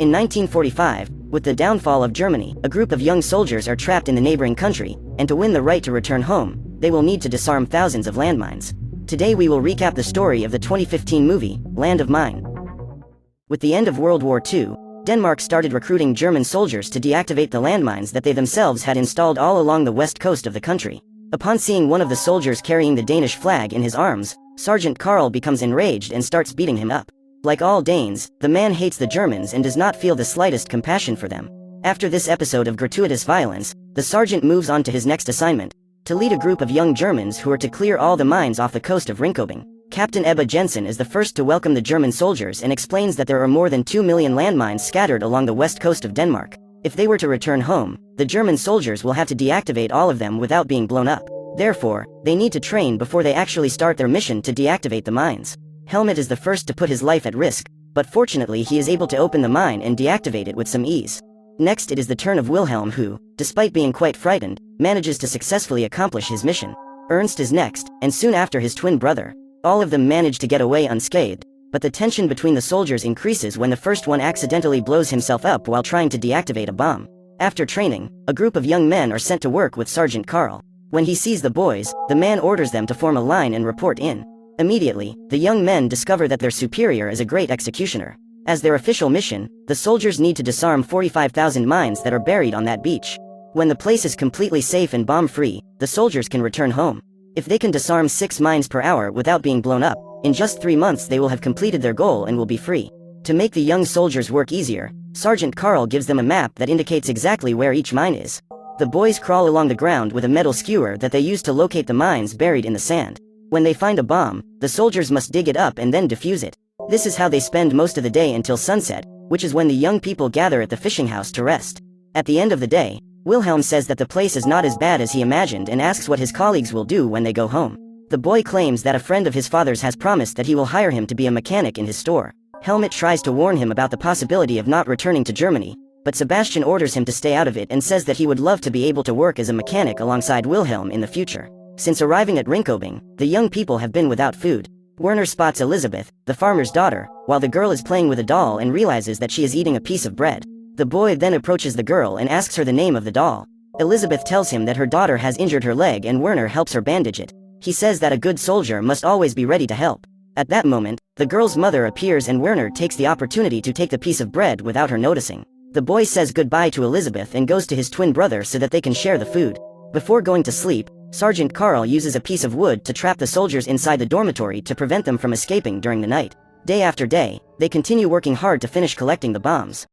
In 1945, with the downfall of Germany, a group of young soldiers are trapped in the neighboring country, and to win the right to return home, they will need to disarm thousands of landmines. Today we will recap the story of the 2015 movie, Land of Mine. With the end of World War II, Denmark started recruiting German soldiers to deactivate the landmines that they themselves had installed all along the west coast of the country. Upon seeing one of the soldiers carrying the Danish flag in his arms, Sergeant Karl becomes enraged and starts beating him up. Like all Danes, the man hates the Germans and does not feel the slightest compassion for them. After this episode of gratuitous violence, the sergeant moves on to his next assignment, to lead a group of young Germans who are to clear all the mines off the coast of Ringkøbing. Captain Ebbe Jensen is the first to welcome the German soldiers and explains that there are more than 2 million landmines scattered along the west coast of Denmark. If they were to return home, the German soldiers will have to deactivate all of them without being blown up. Therefore, they need to train before they actually start their mission to deactivate the mines. Helmut is the first to put his life at risk, but fortunately he is able to open the mine and deactivate it with some ease. Next it is the turn of Wilhelm who, despite being quite frightened, manages to successfully accomplish his mission. Ernst is next, and soon after his twin brother. All of them manage to get away unscathed, but the tension between the soldiers increases when the first one accidentally blows himself up while trying to deactivate a bomb. After training, a group of young men are sent to work with Sergeant Karl. When he sees the boys, the man orders them to form a line and report in. Immediately, the young men discover that their superior is a great executioner. As their official mission, the soldiers need to disarm 45,000 mines that are buried on that beach. When the place is completely safe and bomb-free, the soldiers can return home. If they can disarm 6 mines per hour without being blown up, in just 3 months they will have completed their goal and will be free. To make the young soldiers work easier, Sergeant Karl gives them a map that indicates exactly where each mine is. The boys crawl along the ground with a metal skewer that they use to locate the mines buried in the sand. When they find a bomb, the soldiers must dig it up and then defuse it. This is how they spend most of the day until sunset, which is when the young people gather at the fishing house to rest. At the end of the day, Wilhelm says that the place is not as bad as he imagined and asks what his colleagues will do when they go home. The boy claims that a friend of his father's has promised that he will hire him to be a mechanic in his store. Helmut tries to warn him about the possibility of not returning to Germany, but Sebastian orders him to stay out of it and says that he would love to be able to work as a mechanic alongside Wilhelm in the future. Since arriving at Ringkøbing, the young people have been without food. Werner spots Elizabeth, the farmer's daughter, while the girl is playing with a doll and realizes that she is eating a piece of bread. The boy then approaches the girl and asks her the name of the doll. Elizabeth tells him that her daughter has injured her leg and Werner helps her bandage it. He says that a good soldier must always be ready to help. At that moment, the girl's mother appears and Werner takes the opportunity to take the piece of bread without her noticing. The boy says goodbye to Elizabeth and goes to his twin brother so that they can share the food. Before going to sleep, Sergeant Karl uses a piece of wood to trap the soldiers inside the dormitory to prevent them from escaping during the night. Day after day, they continue working hard to finish collecting the bombs.